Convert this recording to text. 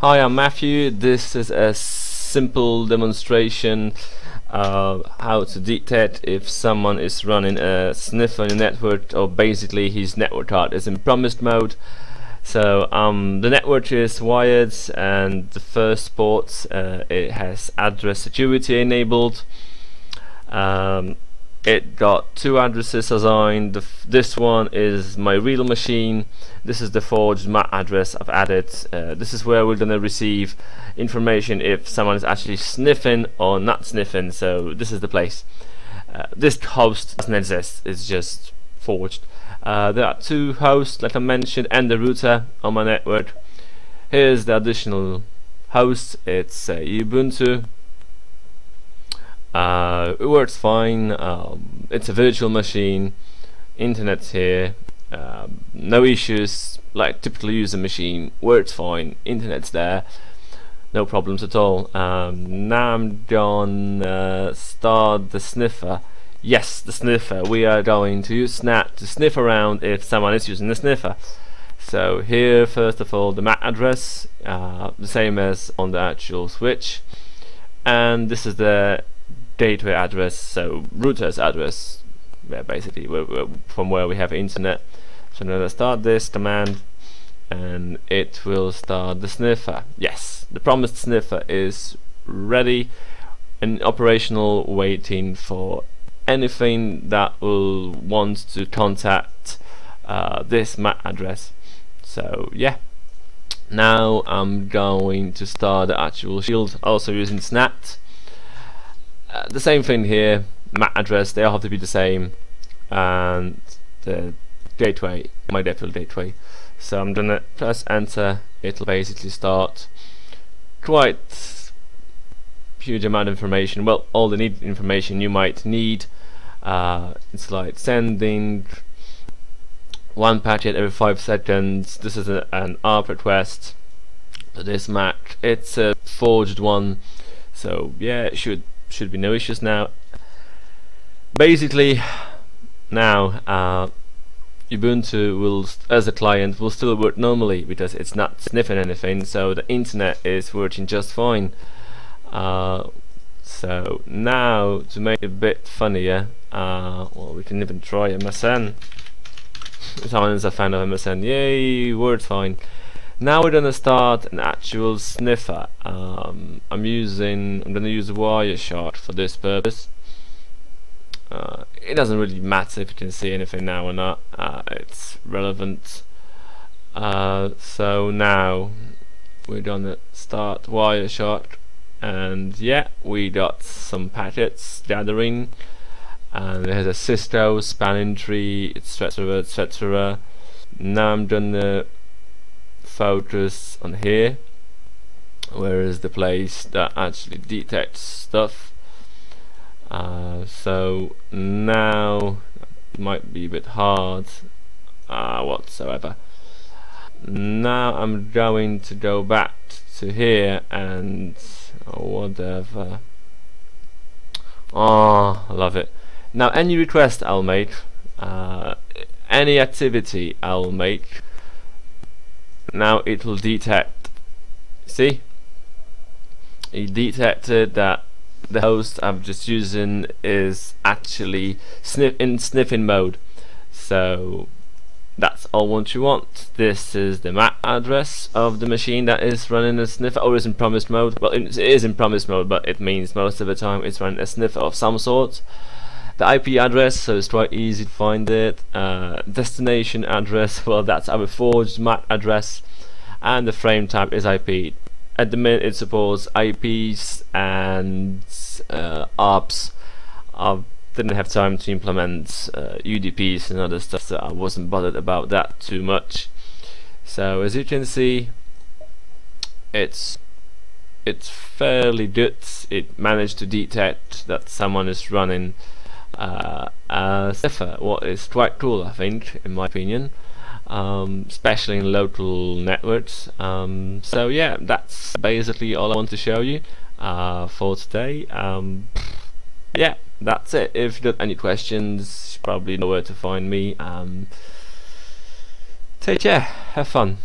Hi, I'm Matthew. This is a simple demonstration how to detect if someone is running a sniffer on your network, or basically his network card is in promised mode. So the network is wired, and the first port it has address security enabled. It got two addresses assigned. This one is my real machine. This is the forged MAC address I've added. This is where we're gonna receive information if someone is actually sniffing or not sniffing. So this is the place. This host doesn't exist. It's just forged. There are two hosts, like I mentioned, and the router on my network. Here's the additional host. It's Ubuntu. It works fine. It's a virtual machine. Internet's here. No issues. Like typical user machine, works fine. Internet's there. No problems at all. Now I'm gonna start the sniffer. Yes, the sniffer. We are going to use snat to sniff around if someone is using the sniffer. So here, first of all, the MAC address, the same as on the actual switch, and this is the gateway address, so router's address, basically from where we have internet. So now let's start this command and it will start the sniffer. Yes, the promised sniffer is ready and operational, waiting for anything that will want to contact this MAC address. So yeah, now I'm going to start the actual shield, also using snat. The same thing here, MAC address, they all have to be the same, and the gateway, my default gateway. So I'm gonna press enter. It'll basically start. Quite huge amount of information, well, all the needed information you might need. It's like sending one packet every 5 seconds. This is an ARP request for this MAC. It's a forged one, so yeah, it should be no issues now. Basically now Ubuntu will, as a client, will still work normally because it's not sniffing anything, so the internet is working just fine. So now, to make it a bit funnier, well, we can even try MSN. Someone is a fan of MSN. Yay, works fine. Now we're gonna start an actual sniffer. I'm gonna use Wireshark for this purpose. It doesn't really matter if you can see anything now or not. It's relevant. So now we're gonna start Wireshark, and yeah, we got some packets gathering, and there's a Cisco spanning tree, etc., etc. Now I'm gonna focus on here, where is the place that actually detects stuff. So now it might be a bit hard whatsoever. Now I'm going to go back to here and whatever. Oh, I love it. Now any request I'll make, any activity I'll make, now it will detect. See, it detected that the host I'm just using is actually in sniffing mode. So that's all what you want. This is the MAC address of the machine that is running a sniffer, or is in promised mode. Well, it is in promised mode, but it means most of the time it's running a sniffer of some sort. The IP address, so it's quite easy to find it. Destination address, well, that's our forged MAC address, and the frame type is IP. At the minute it supports IPs and ARPs. I didn't have time to implement UDPs and other stuff, so I wasn't bothered about that too much. So as you can see, it's fairly good. It managed to detect that someone is running a sniffer, what is quite cool, I think, in my opinion. Especially in local networks. So yeah, that's basically all I want to show you for today. Yeah, that's it. If you've got any questions, you probably know where to find me. Take care, have fun.